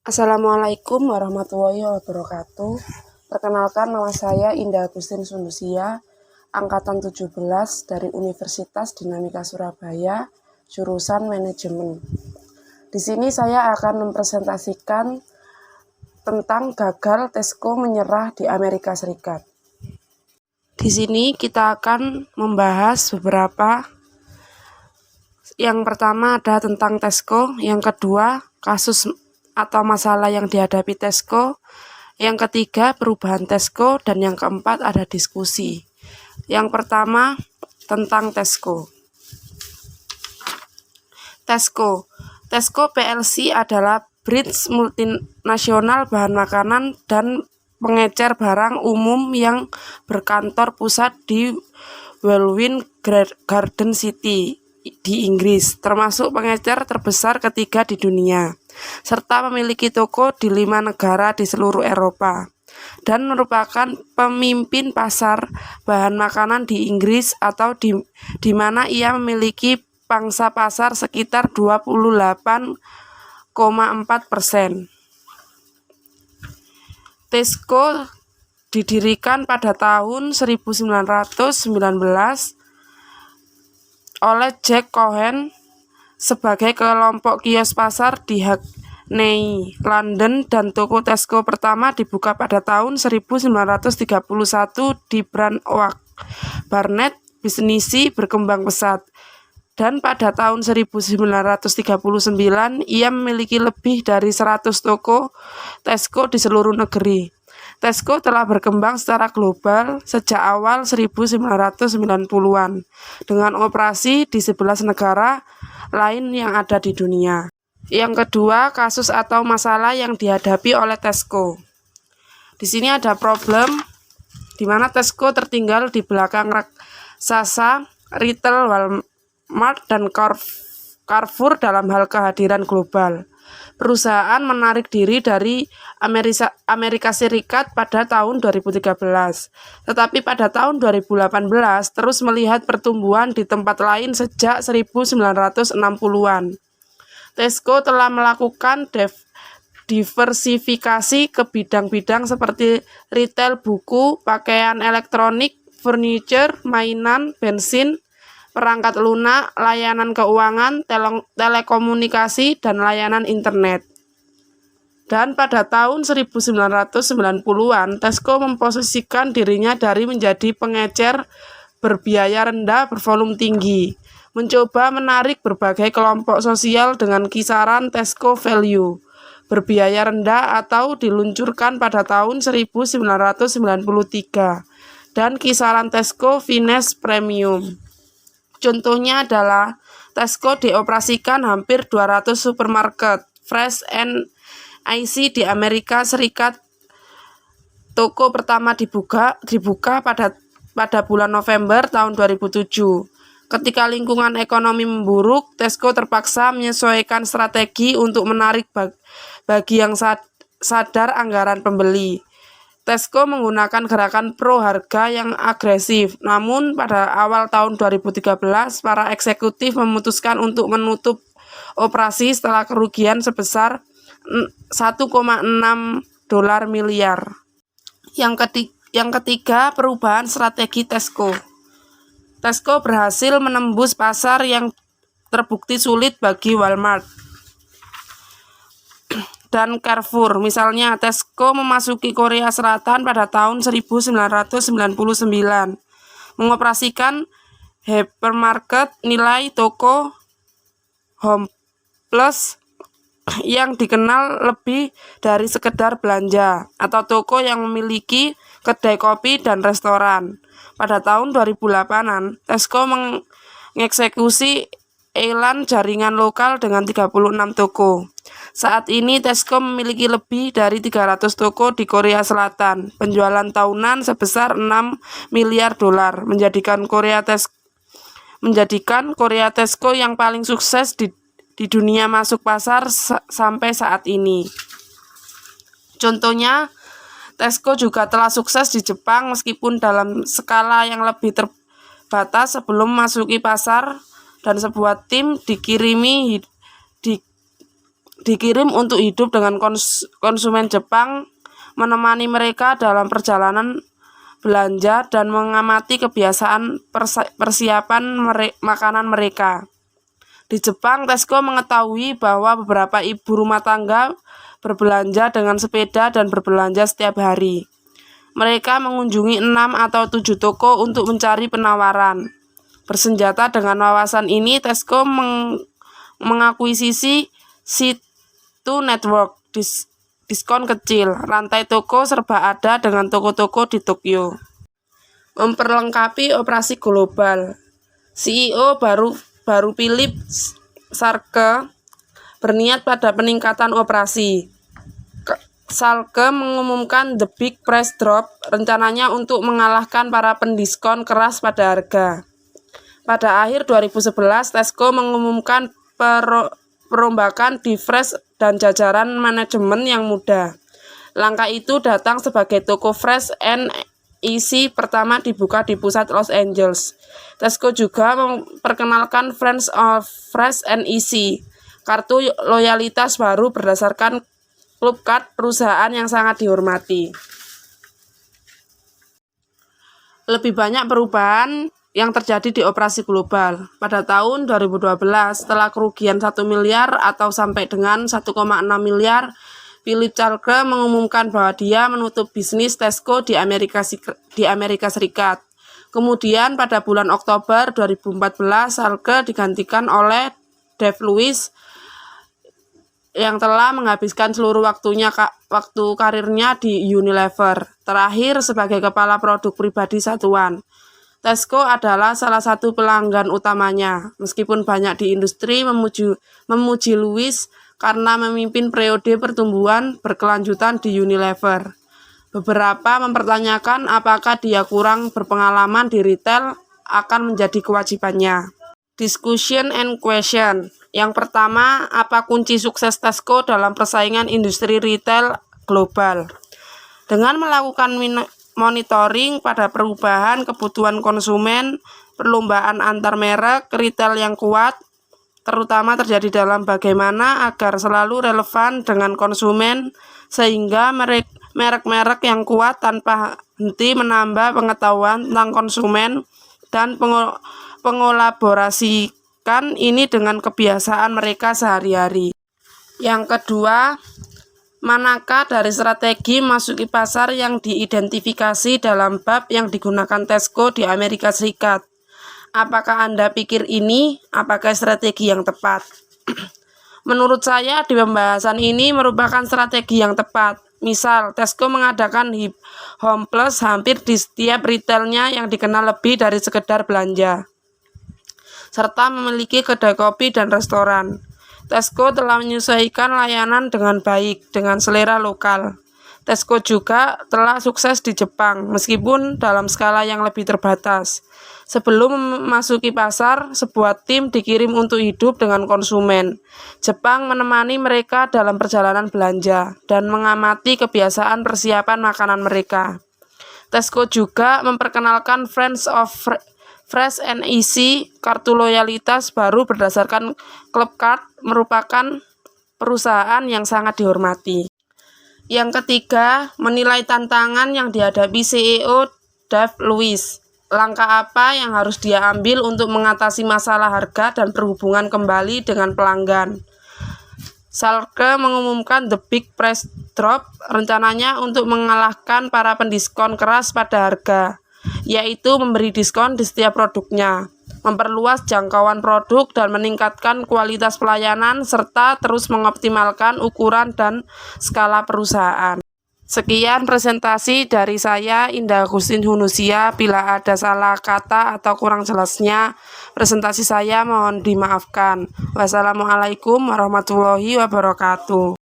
Assalamualaikum warahmatullahi wabarakatuh. Perkenalkan, nama saya Indah Agustin Sundusia, angkatan 17 dari Universitas Dinamika Surabaya, jurusan manajemen. Di sini saya akan mempresentasikan tentang gagal Tesco menyerah di Amerika Serikat. Di sini kita akan membahas beberapa. Yang pertama ada tentang Tesco, yang kedua kasus atau masalah yang dihadapi Tesco, yang ketiga perubahan Tesco, dan yang keempat ada diskusi. Yang pertama tentang Tesco. Tesco PLC adalah British multinasional bahan makanan dan pengecer barang umum yang berkantor pusat di Welwyn Garden City di Inggris, termasuk pengecer terbesar ketiga di dunia, serta memiliki toko di 5 negara di seluruh Eropa, dan merupakan pemimpin pasar bahan makanan di Inggris, atau di mana ia memiliki pangsa pasar sekitar 28,4%. Tesco didirikan pada tahun 1919 oleh Jack Cohen sebagai kelompok kios pasar di Hackney, London, dan toko Tesco pertama dibuka pada tahun 1931 di Brandwatch, Barnet. Bisnisnya berkembang pesat, dan pada tahun 1939 ia memiliki lebih dari 100 toko Tesco di seluruh negeri. Tesco telah berkembang secara global sejak awal 1990-an dengan operasi di 11 negara lain yang ada di dunia. Yang kedua, kasus atau masalah yang dihadapi oleh Tesco. Di sini ada problem di mana Tesco tertinggal di belakang raksasa retail Walmart dan Carrefour dalam hal kehadiran global. Perusahaan menarik diri dari Amerika Serikat pada tahun 2013, tetapi pada tahun 2018 terus melihat pertumbuhan di tempat lain sejak 1960-an. Tesco telah melakukan diversifikasi ke bidang-bidang seperti retail buku, pakaian elektronik, furniture, mainan, bensin, perangkat lunak, layanan keuangan, telekomunikasi, dan layanan internet. Dan pada tahun 1990-an, Tesco memposisikan dirinya dari menjadi pengecer berbiaya rendah bervolume tinggi, mencoba menarik berbagai kelompok sosial dengan kisaran Tesco Value berbiaya rendah atau diluncurkan pada tahun 1993, dan kisaran Tesco Finesse Premium. Contohnya adalah Tesco dioperasikan hampir 200 supermarket fresh and easy di Amerika Serikat. Toko pertama dibuka pada bulan November tahun 2007. Ketika lingkungan ekonomi memburuk, Tesco terpaksa menyesuaikan strategi untuk menarik bagi yang sadar anggaran pembeli. Tesco menggunakan gerakan pro harga yang agresif, namun pada awal tahun 2013 para eksekutif memutuskan untuk menutup operasi setelah kerugian sebesar 1,6 dolar miliar. Yang ketiga, perubahan strategi Tesco. Tesco berhasil menembus pasar yang terbukti sulit bagi Walmart dan Carrefour. Misalnya, Tesco memasuki Korea Selatan pada tahun 1999, mengoperasikan hypermarket nilai toko Home Plus yang dikenal lebih dari sekedar belanja, atau toko yang memiliki kedai kopi dan restoran. Pada tahun 2008-an, Tesco mengeksekusi elan jaringan lokal dengan 36 toko. Saat ini Tesco memiliki lebih dari 300 toko di Korea Selatan. Penjualan tahunan sebesar 6 miliar dolar, menjadikan Korea Tesco yang paling sukses di dunia masuk pasar sampai saat ini. Contohnya, Tesco juga telah sukses di Jepang meskipun dalam skala yang lebih terbatas sebelum memasuki pasar, dan sebuah tim dikirim untuk hidup dengan konsumen Jepang, menemani mereka dalam perjalanan belanja dan mengamati kebiasaan persiapan makanan mereka. Di Jepang, Tesco mengetahui bahwa beberapa ibu rumah tangga berbelanja dengan sepeda dan berbelanja setiap hari. Mereka mengunjungi 6 atau 7 toko untuk mencari penawaran. Bersenjata dengan wawasan ini, Tesco mengakuisisi Situ Network, diskon kecil, rantai toko serba ada dengan toko-toko di Tokyo. Memperlengkapi operasi global, CEO baru Philip Sarke berniat pada peningkatan operasi. Sarke mengumumkan The Big Price Drop, rencananya untuk mengalahkan para pendiskon keras pada harga. Pada akhir 2011, Tesco mengumumkan perombakan di Fresh dan jajaran manajemen yang muda. Langkah itu datang sebagai toko Fresh and Easy pertama dibuka di pusat Los Angeles. Tesco juga memperkenalkan Friends of Fresh and Easy, kartu loyalitas baru berdasarkan Club Card, perusahaan yang sangat dihormati. Lebih banyak perubahan yang terjadi di operasi global. Pada tahun 2012, setelah kerugian 1 miliar atau sampai dengan 1,6 miliar, Philip Sarke mengumumkan bahwa dia menutup bisnis Tesco di Amerika Serikat. Kemudian pada bulan Oktober 2014, Sarke digantikan oleh Dave Lewis yang telah menghabiskan seluruh waktu karirnya di Unilever, terakhir sebagai kepala produk pribadi satuan. Tesco adalah salah satu pelanggan utamanya, meskipun banyak di industri memuji Lewis karena memimpin periode pertumbuhan berkelanjutan di Unilever. Beberapa mempertanyakan apakah dia kurang berpengalaman di retail akan menjadi kewajibannya. Discussion and question. Yang pertama, apa kunci sukses Tesco dalam persaingan industri retail global? Dengan melakukan monitoring pada perubahan kebutuhan konsumen, perlombaan antar merek, retail yang kuat, terutama terjadi dalam bagaimana agar selalu relevan dengan konsumen, sehingga merek-merek yang kuat tanpa henti menambah pengetahuan tentang konsumen dan pengolaborasikan ini dengan kebiasaan mereka sehari-hari. Yang kedua, manakah dari strategi masuki pasar yang diidentifikasi dalam bab yang digunakan Tesco di Amerika Serikat? Apakah Anda pikir ini apakah strategi yang tepat? Menurut saya, di pembahasan ini merupakan strategi yang tepat. Misal, Tesco mengadakan Home Plus hampir di setiap retailnya yang dikenal lebih dari sekedar belanja, serta memiliki kedai kopi dan restoran. Tesco telah menyesuaikan layanan dengan baik dengan selera lokal. Tesco juga telah sukses di Jepang, meskipun dalam skala yang lebih terbatas. Sebelum memasuki pasar, sebuah tim dikirim untuk hidup dengan konsumen. Jepang menemani mereka dalam perjalanan belanja dan mengamati kebiasaan persiapan makanan mereka. Tesco juga memperkenalkan Friends of Fresh and Easy, kartu loyalitas baru berdasarkan Club Card, merupakan perusahaan yang sangat dihormati. Yang ketiga, menilai tantangan yang dihadapi CEO Dave Lewis. Langkah apa yang harus dia ambil untuk mengatasi masalah harga dan berhubungan kembali dengan pelanggan? Sarke mengumumkan The Big Price Drop, rencananya untuk mengalahkan para pendiskon keras pada harga, yaitu memberi diskon di setiap produknya, memperluas jangkauan produk dan meningkatkan kualitas pelayanan, serta terus mengoptimalkan ukuran dan skala perusahaan. Sekian presentasi dari saya, Indah Agustin Hunusia. Bila ada salah kata atau kurang jelasnya presentasi saya, mohon dimaafkan. Wassalamualaikum warahmatullahi wabarakatuh.